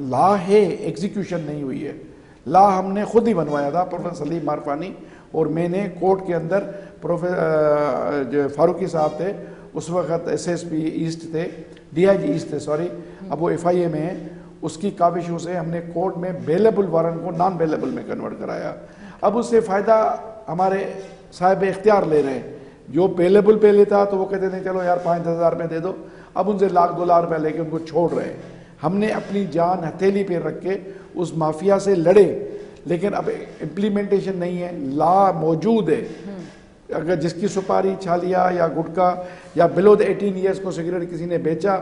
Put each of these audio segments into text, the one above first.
لا ہے, ایگزیکیوشن نہیں ہوئی ہے. لا ہم نے خود ہی بنوایا تھا, پروفیسر سلیم عرفانی اور میں نے کورٹ کے اندر. جو فاروقی صاحب تھے اس وقت ایس ایس پی ایسٹ تھے, ڈی آئی جی ایسٹ تھے سوری, اب وہ ایف آئی اے میں ہیں. اس کی کاوشوں سے ہم نے کورٹ میں بیلیبل وارنٹ کو نان بیلیبل میں کنورٹ کرایا. اب اس سے فائدہ ہمارے صاحب اختیار لے رہے ہیں. جو بیلیبل پہ لیتا تو وہ کہتے تھے چلو یار 5,000 میں دے دو, اب ان سے لاکھ 2 لاکھ روپے لے کے ان کو چھوڑ رہے ہیں. ہم نے اپنی جان ہتھیلی پہ رکھ کے اس مافیا سے لڑے, لیکن اب امپلیمنٹیشن نہیں ہے. لا موجود ہے, اگر جس کی سپاری چھالیا یا گٹکا یا بلو 18 ایئرس کو سگریٹ کسی نے بیچا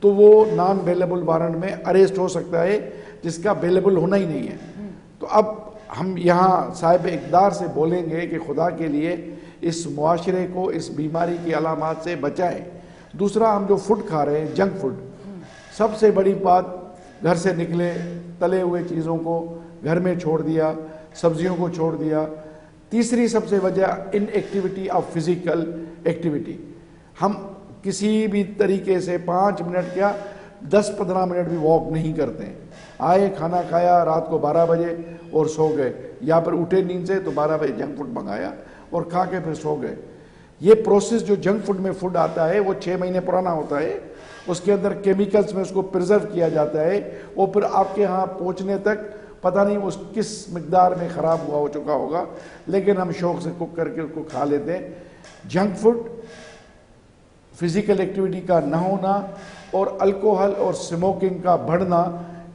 تو وہ نان بیلیبل وارنٹ میں اریسٹ ہو سکتا ہے, جس کا بیلیبل ہونا ہی نہیں ہے. تو اب ہم یہاں صاحب اقدار سے بولیں گے کہ خدا کے لیے اس معاشرے کو اس بیماری کی علامات سے بچائیں. دوسرا, ہم جو فوڈ کھا رہے ہیں جنک فوڈ, سب سے بڑی بات گھر سے نکلے تلے ہوئے چیزوں کو گھر میں چھوڑ دیا, سبزیوں کو چھوڑ دیا. تیسری سب سے وجہ ان ایکٹیویٹی آف فزیکل ایکٹیویٹی. ہم کسی بھی طریقے سے 5 منٹ کیا 10-15 منٹ بھی واک نہیں کرتے ہیں. آئے کھانا کھایا رات کو 12 بجے اور سو گئے, یا پھر اٹھے نیند سے تو 12 بجے جنک فوڈ منگایا اور کھا کے پھر سو گئے. یہ پروسیس جو جنک فوڈ میں فوڈ آتا ہے وہ 6 مہینے پرانا ہوتا ہے, اس کے اندر کیمیکلز میں اس کو پرزرو کیا جاتا ہے, وہ پھر آپ کے ہاں پہنچنے تک پتہ نہیں اس کس مقدار میں خراب ہوا ہو چکا ہوگا, لیکن ہم شوق سے کوک کر کے اس کو کھا لیتے ہیں. جنک فوڈ, فزیکل ایکٹیویٹی کا نہ ہونا اور الکوہل اور اسموکنگ کا بڑھنا,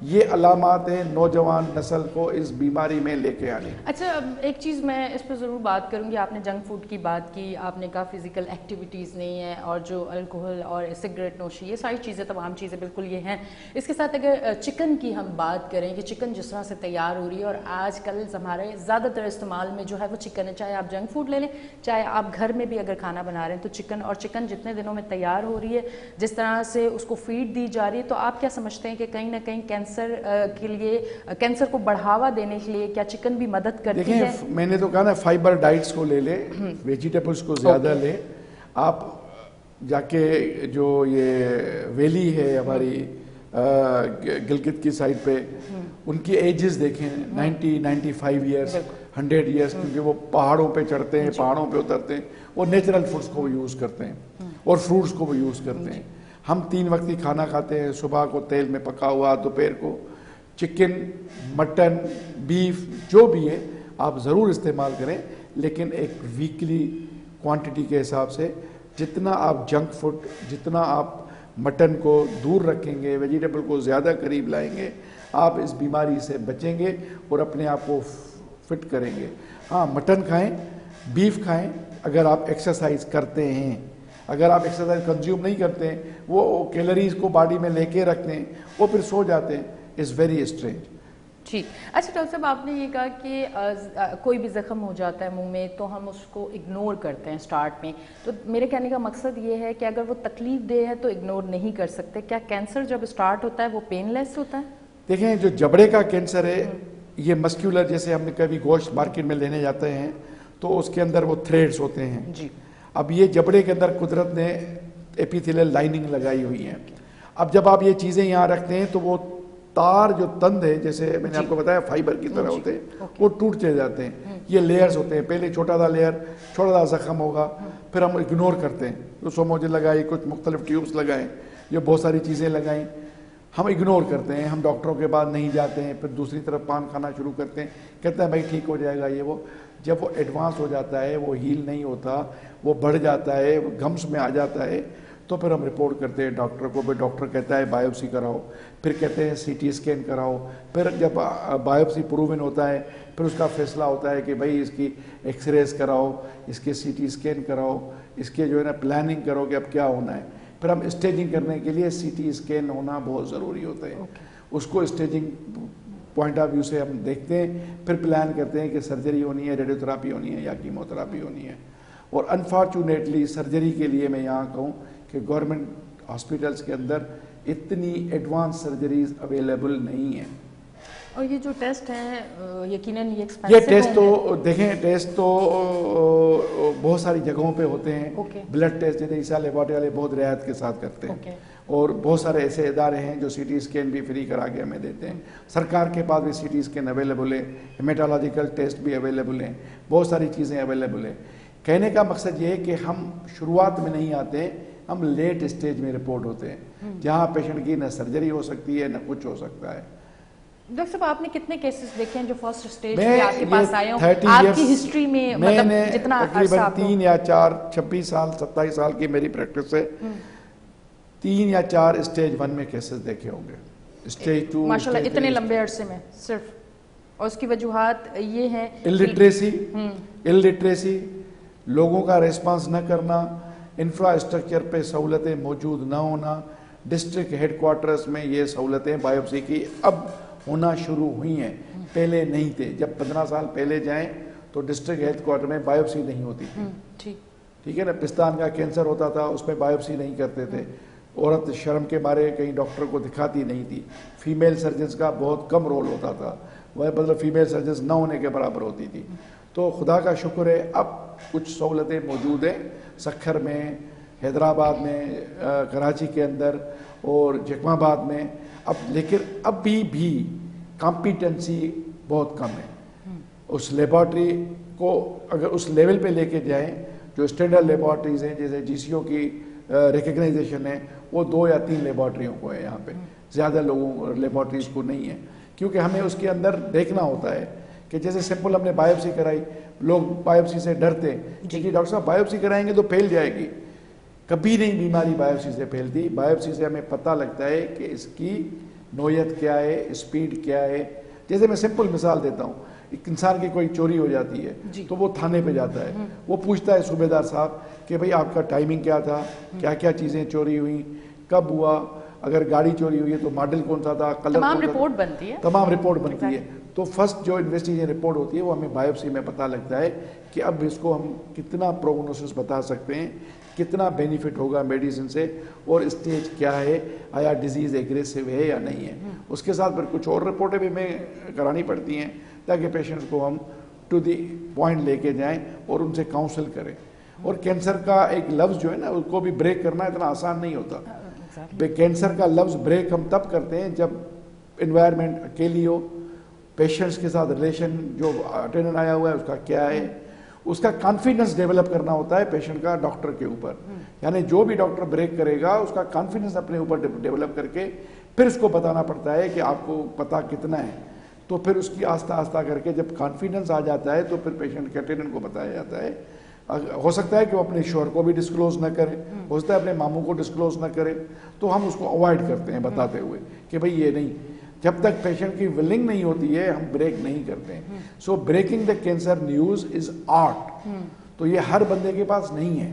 یہ علامات ہیں نوجوان نسل کو اس بیماری میں لے کے آنے. اچھا, ایک چیز میں اس پہ ضرور بات کروں گی. آپ نے جنک فوڈ کی بات کی, آپ نے کہا فزیکل ایکٹیویٹیز نہیں ہیں, اور جو الکوہل اور سگریٹ نوشی, یہ ساری چیزیں تمام چیزیں بالکل یہ ہیں. اس کے ساتھ اگر چکن کی ہم بات کریں کہ چکن جس طرح سے تیار ہو رہی ہے, اور آج کل ہمارے زیادہ تر استعمال میں جو ہے وہ چکن ہے, چاہے آپ جنک فوڈ لے لیں چاہے آپ گھر میں بھی اگر کھانا بنا رہے ہیں تو چکن, اور چکن جتنے دنوں میں تیار ہو رہی ہے, جس طرح سے اس کو فیڈ دی جا رہی ہے, تو آپ کیا سمجھتے ہیں کہ کہیں نہ کہیں کینسر کے لیے, کینسر کو بڑھاوا دینے کے لیے کیا چکن بھی مدد کرتی ہے؟ دیکھیں, میں نے تو کہا نا فائبر ڈائٹس کو لے لے, ویجیٹیبلز کو زیادہ لے. آپ جا کے جو یہ ویلی ہے ہماری گلگت کی سائڈ پہ, ان کی ایجز دیکھیں 90-95 ایئرس 100 ایئرس, کیونکہ وہ پہاڑوں پہ چڑھتے ہیں, پہاڑوں پہ اترتے ہیں, وہ نیچرل فوڈس کو یوز کرتے ہیں اور فروٹس کو وہ یوز کرتے ہیں. ہم 3 وقت کی کھانا کھاتے ہیں, صبح کو تیل میں پکا ہوا, دوپہر کو چکن, مٹن, بیف جو بھی ہے آپ ضرور استعمال کریں, لیکن ایک ویکلی کوانٹٹی کے حساب سے. جتنا آپ جنک فوڈ, جتنا آپ مٹن کو دور رکھیں گے, ویجیٹیبل کو زیادہ قریب لائیں گے, آپ اس بیماری سے بچیں گے اور اپنے آپ کو فٹ کریں گے. ہاں, مٹن کھائیں, بیف کھائیں اگر آپ ایکسرسائز کرتے ہیں. اگر آپ ایکسرسائز کنزیوم نہیں کرتے ہیں, وہ کیلریز کو باڈی میں لے کے رکھتے ہیں, وہ پھر سو جاتے ہیں. Is very strange. ٹھیک. اچھا ڈاکٹر صاحب, آپ نے یہ کہا کہ کوئی بھی زخم ہو جاتا ہے منہ میں تو ہم اس کو اگنور کرتے ہیں اسٹارٹ میں, تو میرے کہنے کا مقصد یہ ہے کہ اگر وہ تکلیف دہ ہے تو اگنور نہیں کر سکتے. کیا کینسر جب اسٹارٹ ہوتا ہے وہ پین لیس ہوتا ہے؟ دیکھیں, جو جبڑے کا کینسر ہے یہ مسکیولر, جیسے ہم نے کبھی گوشت مارکیٹ میں لینے جاتے ہیں تو اس کے اندر وہ تھریڈز ہوتے ہیں. جی. اب یہ جبڑے کے اندر قدرت نے ایپیتھیلیل لائننگ لگائی ہوئی ہیں. اب جب آپ یہ چیزیں یہاں رکھتے ہیں تو وہ تار جو تند ہے, جیسے میں نے آپ کو بتایا فائبر کی طرح ہوتے ہیں, وہ ٹوٹ چلے جاتے ہیں. یہ لیئرز ہوتے ہیں. پہلے چھوٹا سا لیئر, چھوٹا سا زخم ہوگا, پھر ہم اگنور کرتے ہیں. تو سوموجے لگائی, کچھ مختلف ٹیوبس لگائیں, یہ بہت ساری چیزیں لگائیں, ہم اگنور کرتے ہیں. ہم ڈاکٹروں کے بعد نہیں جاتے ہیں, پھر دوسری طرف پان کھانا شروع کرتے ہیں, کہتے ہیں بھائی ٹھیک ہو جائے گا یہ وہ. جب وہ ایڈوانس ہو جاتا ہے, وہ ہیل نہیں ہوتا, وہ بڑھ جاتا ہے, گمس میں آ جاتا ہے, تو پھر ہم رپورٹ کرتے ہیں ڈاکٹر کو. پھر ڈاکٹر کہتا ہے بایوپسی کراؤ, پھر کہتے ہیں سی ٹی اسکین کراؤ. پھر جب بایوپسی پروون ہوتا ہے پھر اس کا فیصلہ ہوتا ہے کہ بھائی اس کی ایکس ریز کراؤ, اس کے سی ٹی اسکین کراؤ, اس کے جو ہے نا پلاننگ کرو کہ اب کیا ہونا ہے. پھر ہم اسٹیجنگ کرنے کے لیے سی ٹی اسکین ہونا بہت ضروری ہوتا ہے. اس کو اسٹیجنگ پوائنٹ آف ویو سے ہم دیکھتے ہیں, پھر پلان کرتے ہیں کہ سرجری ہونی ہے, ریڈیو تھراپی ہونی ہے یا کیمو تھراپی ہونی ہے. اور انفارچونیٹلی سرجری کے لیے میں یہاں کہوں کہ گورنمنٹ ہاسپٹلس کے اندر اتنی ایڈوانس سرجریز اویلیبل نہیں ہیں. اور یہ جو ٹیسٹ ہیں یقیناً یہ یہ ایکسپینسو ٹیسٹ تو دیکھیں، ٹیسٹ تو بہت ساری جگہوں پہ ہوتے ہیں. بلڈ ٹیسٹ جیسے عیسیٰ لیبارٹری والے بہت رعایت کے ساتھ کرتے ہیں، اور بہت سارے ایسے ادارے ہیں جو سی ٹی اسکین بھی فری کرا کے ہمیں دیتے ہیں. سرکار کے پاس بھی سی ٹی اسکین اویلیبل ہے، ہیمیٹالوجیکل ٹیسٹ بھی اویلیبل ہیں، بہت ساری چیزیں اویلیبل ہیں. کہنے کا مقصد یہ ہے کہ ہم شروعات میں نہیں آتے، ہم لیٹ اسٹیج میں رپورٹ ہوتے ہیں، جہاں پیشنٹ کی نہ سرجری ہو سکتی ہے نہ کچھ ہو سکتا ہے. ڈاکٹر صاحب آپ نے کتنے کیسز دیکھے ہیں جو فرسٹ اسٹیج پہ آپ کے پاس آئے ہوں 30 آپ years کی ہسٹری میں، میں مطلب نے جتنا تقریباً عرصہ آپ کو 3 یا 4 26 سال 27 سال کی میری پریکٹس ہے، 3 یا 4 اسٹیج 1 میں کیسز دیکھے ہوں گے، اسٹیج 2 ماشاءاللہ اتنے لمبے عرصے میں صرف. اور اس کی وجوہات یہ ہیں الٹریسی، لوگوں کا ریسپانس نہ کرنا، انفراسٹرکچر پہ سہولتیں موجود نہ ہونا. ڈسٹرکٹ ہیڈ کوارٹرز میں یہ سہولتیں بایوپسی کی اب ہونا شروع ہوئی ہیں، پہلے نہیں تھے. جب 15 سال پہلے جائیں تو ڈسٹرکٹ ہیڈ کوارٹر میں بایوپسی نہیں ہوتی تھی. ٹھیک ہے نا، پستان کا کینسر ہوتا تھا، اس میں بایوپسی نہیں کرتے تھے. عورت شرم کے مارے کہیں ڈاکٹر کو دکھاتی نہیں تھی. فیمیل سرجنز کا بہت کم رول ہوتا تھا، وہ مطلب فیمیل سرجنز نہ ہونے کے برابر ہوتی تھی. تو خدا کا شکر ہے اب کچھ سہولتیں موجود ہیں سکھر میں، حیدرآباد میں، کراچی کے اندر اور جیکم آباد میں. اب لیکن ابھی بھی کمپیٹنسی بہت کم ہے. اس لیبارٹری کو اگر اس لیول پہ لے کے جائیں جو اسٹینڈرڈ لیبارٹریز ہیں، جیسے جی سی او کی ریکگنائزیشن ہے، وہ 2 یا 3 لیبارٹریوں کو ہے یہاں پہ، زیادہ لوگوں لیبارٹریز کو نہیں ہے. کیونکہ ہمیں اس کے اندر دیکھنا ہوتا ہے کہ جیسے سمپل ہم نے بایوپسی کرائی، لوگ بایوپسی سے ڈرتے ہیں کہ ڈاکٹر صاحب بایوپسی کرائیں گے تو پھیل جائے گی. کبھی نہیں بیماری بایوپسی سے پھیلتی. بایوپسی سے ہمیں پتہ لگتا ہے کہ اس کی نوعیت کیا ہے، اسپیڈ کیا ہے. جیسے میں سمپل مثال دیتا ہوں، ایک انسان کی کوئی چوری ہو جاتی ہے تو وہ تھانے پہ جاتا ہے، وہ پوچھتا ہے صوبیدار صاحب کہ بھئی آپ کا ٹائمنگ کیا تھا، کیا کیا چیزیں چوری ہوئیں، کب ہوا، اگر گاڑی چوری ہوئی ہے تو ماڈل کون سا تھا، کلر تمام کون سا رپورٹ بنتی ہے، تمام رپورٹ بنتی ہے. تو فرسٹ جو انویسٹیگیشن رپورٹ ہوتی ہے وہ ہمیں بایوپسی میں پتہ لگتا ہے کہ اب اس کو ہم کتنا پروگنوسس بتا سکتے ہیں، کتنا بینیفٹ ہوگا میڈیسن سے، اور اسٹیج کیا ہے، آیا ڈیزیز ایگریسو ہے یا نہیں ہے. اس کے ساتھ پھر کچھ اور رپورٹیں بھی ہمیں کرانی پڑتی ہیں تاکہ پیشنٹس کو ہم ٹو دی پوائنٹ لے کے جائیں اور ان سے کاؤنسل کریں. اور کینسر کا ایک لفظ جو ہے نا، اس کو بھی بریک کرنا اتنا آسان نہیں ہوتا. کینسر کا لفظ بریک ہم تب کرتے ہیں جب انوائرمنٹ اکیلی ہو، پیشنٹس کے ساتھ ریلیشن جو اٹینڈنٹ آیا ہوا ہے اس کا کیا ہے، اس کا کانفیڈنس ڈیولپ کرنا ہوتا ہے پیشنٹ کا ڈاکٹر کے اوپر. یعنی جو بھی ڈاکٹر بریک کرے گا اس کا کانفیڈنس اپنے اوپر ڈیولپ کر کے پھر اس کو بتانا پڑتا ہے کہ آپ کو پتہ کتنا ہے. تو پھر اس کی آہستہ آہستہ کر کے جب کانفیڈنس آ جاتا ہے تو پھر پیشنٹ کے اٹینڈنٹ کو بتایا جاتا ہے. ہو سکتا ہے کہ وہ اپنے شوہر کو بھی ڈسکلوز نہ کرے، ہو سکتا ہے اپنے ماموں کو ڈسکلوز نہ کرے، تو ہم اس کو اوائڈ کرتے ہیں بتاتے ہوئے کہ بھئی یہ نہیں. جب تک پیشنٹ کی ولنگ نہیں ہوتی ہے ہم بریک نہیں کرتے ہیں. So breaking the cancer news is art. تو یہ ہر بندے کے پاس نہیں ہے.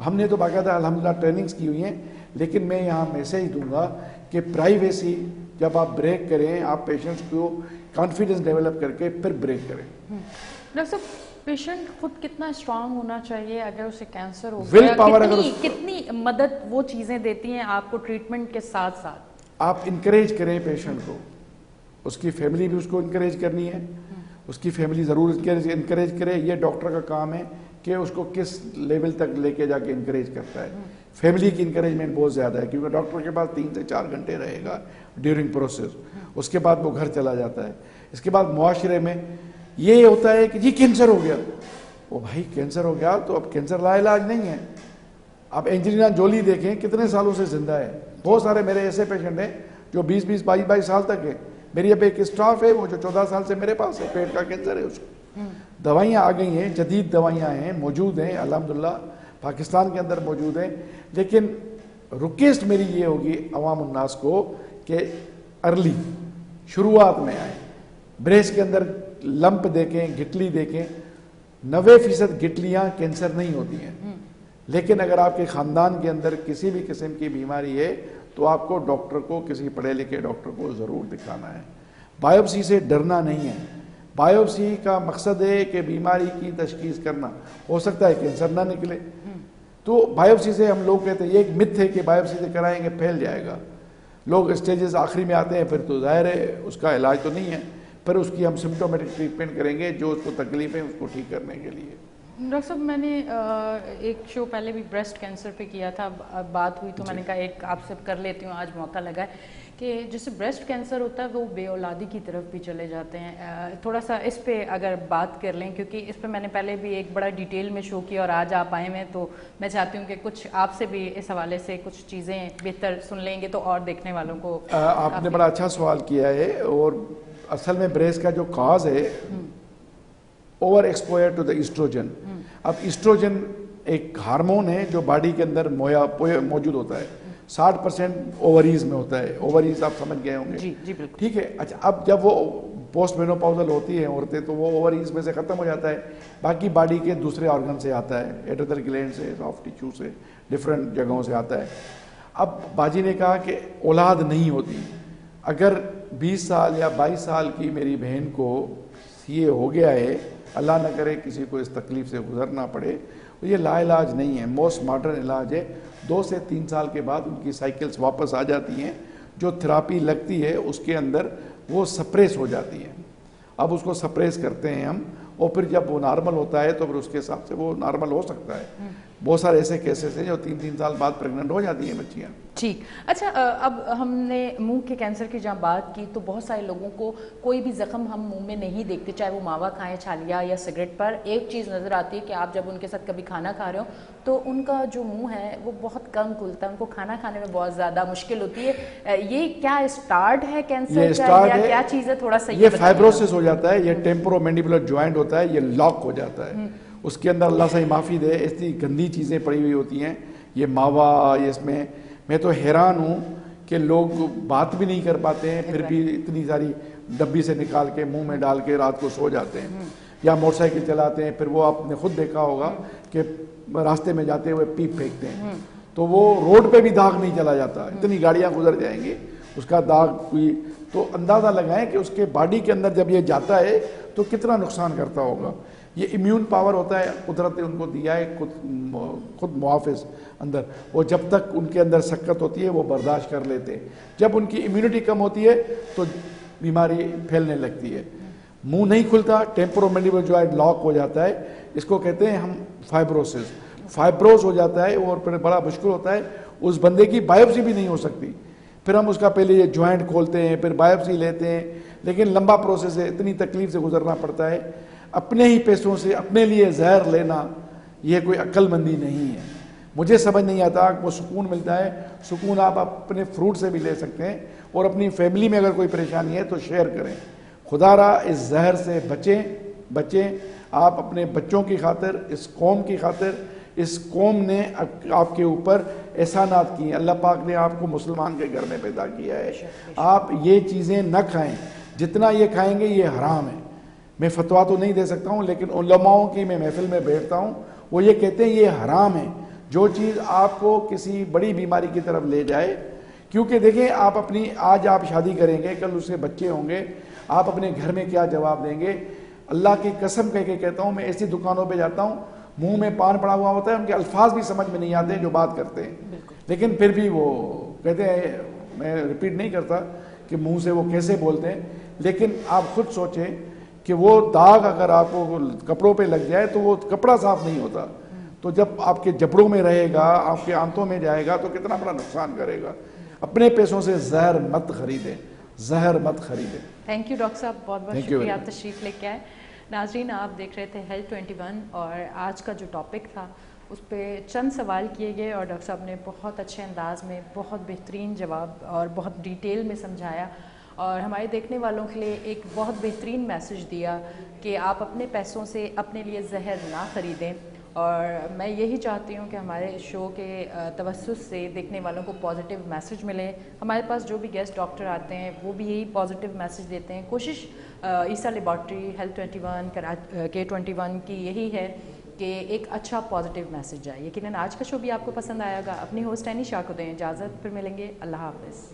ہم نے تو باقاعدہ الحمدللہ ٹریننگز کی ہوئی ہیں، لیکن میں یہاں میسیج دوں گا کہ پرائیویسی جب آپ بریک کریں، آپ پیشنٹس کو کانفیڈنس ڈیولپ کر کے پھر بریک کریں. ڈاکٹر صاحب پیشنٹ خود کتنا اسٹرانگ ہونا چاہیے اگر اسے کینسر ہو ول پاور کتنی مدد وہ چیزیں دیتی ہیں آپ کو ٹریٹمنٹ کے ساتھ ساتھ؟ آپ انکریج کریں پیشنٹ کو، اس کی فیملی بھی اس کو انکریج کرنی ہے، اس کی فیملی ضرور انکریج کرے. یہ ڈاکٹر کا کام ہے کہ اس کو کس لیول تک لے کے جا کے انکریج کرتا ہے. فیملی کی انکریجمنٹ بہت زیادہ ہے کیونکہ ڈاکٹر کے پاس 3 سے 4 گھنٹے رہے گا ڈیورنگ پروسیس، اس کے بعد وہ گھر چلا جاتا ہے. اس کے بعد معاشرے میں یہ ہوتا ہے کہ جی کینسر ہو گیا. او بھائی کینسر ہو گیا تو اب کینسر لا علاج نہیں ہے. آپ اینجلینا جولی دیکھیں کتنے سالوں سے زندہ ہے. بہت سارے میرے ایسے پیشنٹ ہیں جو 20 22 سال تک ہیں. میری اب ایک اسٹاف ہے وہ جو 14 سال سے میرے پاس ہے، پیٹ کا کینسر ہے اس کو. دوائیاں آ گئی ہیں، جدید دوائیاں ہیں، موجود ہیں الحمدللہ پاکستان کے اندر موجود ہیں. لیکن ریکویسٹ میری یہ ہوگی عوام الناس کو کہ ارلی شروعات میں آئیں. بریسٹ کے اندر لمپ دیکھیں، گٹلی دیکھیں. 90% گٹلیاں کینسر نہیں ہوتی ہیں، لیکن اگر آپ کے خاندان کے اندر کسی بھی قسم کی بیماری ہے تو آپ کو ڈاکٹر کو، کسی پڑھے لکھے ڈاکٹر کو ضرور دکھانا ہے. بایوپسی سے ڈرنا نہیں ہے. بایوپسی کا مقصد ہے کہ بیماری کی تشخیص کرنا. ہو سکتا ہے کینسر نہ نکلے، تو بایوپسی سے ہم لوگ کہتے ہیں یہ ایک متھ ہے کہ بایوپسی سے کرائیں گے پھیل جائے گا. لوگ اسٹیجز آخری میں آتے ہیں پھر تو ظاہر ہے اس کا علاج تو نہیں ہے. پھر اس کی ہم سمٹومیٹک ٹریٹمنٹ کریں گے جو اس کو تکلیف ہے اس کو ٹھیک کرنے کے لیے. ڈاکٹر صاحب میں نے ایک شو پہلے بھی بریسٹ کینسر پہ کیا تھا, بات ہوئی تو میں نے کہا ایک آپ سے کر لیتی ہوں, آج موقع لگا ہے کہ جیسے بریسٹ کینسر ہوتا ہے وہ بے اولادی کی طرف بھی چلے جاتے ہیں. تھوڑا سا اس پہ اگر بات کر لیں, کیونکہ اس پہ میں نے پہلے بھی ایک بڑا ڈیٹیل میں شو کیا اور آج آپ آئے ہیں تو میں چاہتی ہوں کہ کچھ آپ سے بھی اس حوالے سے کچھ چیزیں بہتر سن لیں گے تو اور دیکھنے والوں کو. آپ نے بڑا اچھا سوال کیا ہے, اور اصل میں بریسٹ کا جو کاز ہے over exposure to the estrogen. اب ایسٹروجن ایک ہارمون ہے جو باڈی کے اندر موجود ہوتا ہے, 60% اووریز میں ہوتا ہے. اووریز آپ سمجھ گئے ہوں گے, جی جی بالکل, ٹھیک ہے. اچھا, اب جب وہ پوسٹ مینوپاؤزل ہوتی ہیں عورتیں تو وہ اووریز میں سے ختم ہو جاتا ہے, باقی باڈی کے دوسرے آرگن سے آتا ہے, ایڈرنل گلینڈ سے, سافٹ ٹیشو سے, ڈفرینٹ جگہوں سے آتا ہے. اب باجی نے کہا کہ اولاد نہیں ہوتی. اگر 20 سال یا 22 سال کی میری بہن کو یہ ہو گیا ہے, اللہ نہ کرے کسی کو اس تکلیف سے گزرنا پڑے, تو یہ لا علاج نہیں ہے, موسٹ ماڈرن علاج ہے. 2 سے 3 سال کے بعد ان کی سائیکلز واپس آ جاتی ہیں. جو تھراپی لگتی ہے اس کے اندر وہ سپریس ہو جاتی ہے. اب اس کو سپریس کرتے ہیں ہم, اور پھر جب وہ نارمل ہوتا ہے تو پھر اس کے حساب سے وہ نارمل ہو سکتا ہے. بہت سارے ایسے کیسز ہیں جو 3 سال بعد پریگننٹ ہو جاتی ہیں بچیاں. ٹھیک. اچھا, اب ہم نے منہ کے کینسر کی جہاں بات کی تو بہت سارے لوگوں کو کوئی بھی زخم ہم منہ میں نہیں دیکھتے, چاہے وہ ماوا کھائیں, چھالیا یا سگریٹ پر. ایک چیز نظر آتی ہے کہ آپ جب ان کے ساتھ کبھی کھانا کھا رہے ہو تو ان کا جو منہ ہے وہ بہت کم کھلتا ہے, ان کو کھانا کھانے میں بہت زیادہ مشکل ہوتی ہے. یہ کیا اسٹارٹ ہے کینسر کا یا کیا چیز ہے, تھوڑا سا یہ فائبروسس ہو جاتا ہے. یہ ٹیمپورو مینڈیبولر جوائنٹ ہوتا ہے, یہ لاک ہو جاتا ہے. اس کے اندر اللہ سے معافی دے ایسی گندی چیزیں پڑی ہوئی ہوتی ہیں, یہ ماوا, یہ اس میں تو حیران ہوں کہ لوگ بات بھی نہیں کر پاتے ہیں, پھر بھی اتنی ساری ڈبی سے نکال کے منہ میں ڈال کے رات کو سو جاتے ہیں. یا موٹر سائیکل چلاتے ہیں, پھر وہ آپ نے خود دیکھا ہوگا کہ راستے میں جاتے ہوئے پیپ پھینکتے ہیں, تو وہ روڈ پہ بھی داغ نہیں چلا جاتا, اتنی گاڑیاں گزر جائیں گی اس کا داغ کوئی. تو اندازہ لگائیں کہ اس کے باڈی کے اندر جب یہ جاتا ہے تو کتنا نقصان کرتا ہوگا. یہ امیون پاور ہوتا ہے, قدرت نے ان کو دیا ہے خود محافظ اندر, وہ جب تک ان کے اندر سکت ہوتی ہے وہ برداشت کر لیتے. جب ان کی امیونٹی کم ہوتی ہے تو بیماری پھیلنے لگتی ہے. منہ نہیں کھلتا, ٹیمپورو مینڈیبولر جوائنٹ لاک ہو جاتا ہے, اس کو کہتے ہیں ہم فائبروسس. فائبروز ہو جاتا ہے اور پھر بڑا مشکل ہوتا ہے, اس بندے کی بایوپسی بھی نہیں ہو سکتی. پھر ہم اس کا پہلے یہ جوائنٹ کھولتے ہیں, پھر بایوپسی لیتے ہیں, لیکن لمبا پروسیس ہے, اتنی تکلیف سے گزرنا پڑتا ہے. اپنے ہی پیسوں سے اپنے لیے زہر لینا یہ کوئی عقل مندی نہیں ہے. مجھے سمجھ نہیں آتا کہ وہ سکون ملتا ہے. سکون آپ اپنے فروٹ سے بھی لے سکتے ہیں, اور اپنی فیملی میں اگر کوئی پریشانی ہے تو شیئر کریں. خدا را اس زہر سے بچیں. آپ اپنے بچوں کی خاطر, اس قوم کی خاطر, اس قوم نے آپ کے اوپر احسانات کیے. اللہ پاک نے آپ کو مسلمان کے گھر میں پیدا کیا ہے. آپ یہ چیزیں نہ کھائیں, جتنا یہ کھائیں گے یہ حرام ہے. میں فتوا تو نہیں دے سکتا ہوں, لیکن علماؤں کی میں محفل میں بیٹھتا ہوں, وہ یہ کہتے ہیں یہ حرام ہے. جو چیز آپ کو کسی بڑی بیماری کی طرف لے جائے, کیونکہ دیکھیں آپ آج آپ شادی کریں گے, کل اس سے بچے ہوں گے, آپ اپنے گھر میں کیا جواب دیں گے. اللہ کی قسم کہہ کے کہتا ہوں, میں ایسی دکانوں پہ جاتا ہوں, منہ میں پان پڑا ہوا ہوتا ہے, ان کے الفاظ بھی سمجھ میں نہیں آتے جو بات کرتے ہیں, لیکن پھر بھی وہ کہتے ہیں, میں ریپیٹ نہیں کرتا کہ منہ سے وہ کیسے بولتے ہیں, لیکن آپ خود سوچیں کہ وہ داغ اگر آپ کو کپڑوں پہ لگ جائے تو وہ کپڑا صاف نہیں ہوتا, تو جب آپ کے جبڑوں میں رہے گا, آپ کے آنتوں میں جائے گا تو کتنا بڑا نقصان کرے گا. اپنے پیسوں سے زہر مت خریدیں, زہر مت خریدیں. تھینک یو ڈاکٹر صاحب, بہت بہت شکریہ آپ تشریف لے کے آئے. ناظرین, آپ دیکھ رہے تھے ہیلتھ 21, اور آج کا جو ٹاپک تھا اس پہ چند سوال کیے گئے اور ڈاکٹر صاحب نے بہت اچھے انداز میں بہت بہترین جواب اور بہت ڈیٹیل میں سمجھایا, اور ہمارے دیکھنے والوں کے لیے ایک بہت بہترین میسج دیا کہ آپ اپنے پیسوں سے اپنے لیے زہر نہ خریدیں. اور میں یہی چاہتی ہوں کہ ہمارے شو کے توسط سے دیکھنے والوں کو پازیٹیو میسج ملے. ہمارے پاس جو بھی گیسٹ ڈاکٹر آتے ہیں وہ بھی یہی پازیٹیو میسج دیتے ہیں. کوشش عیسیٰ لیبارٹری, ہیلتھ 21, K21 کی یہی ہے کہ ایک اچھا پازیٹیو میسج جائے. یقیناً آج کا شو بھی آپ کو پسند آئے گا. اپنی ہوسٹ اینی شاہ کو دیں اجازت, پھر ملیں گے. اللہ حافظ.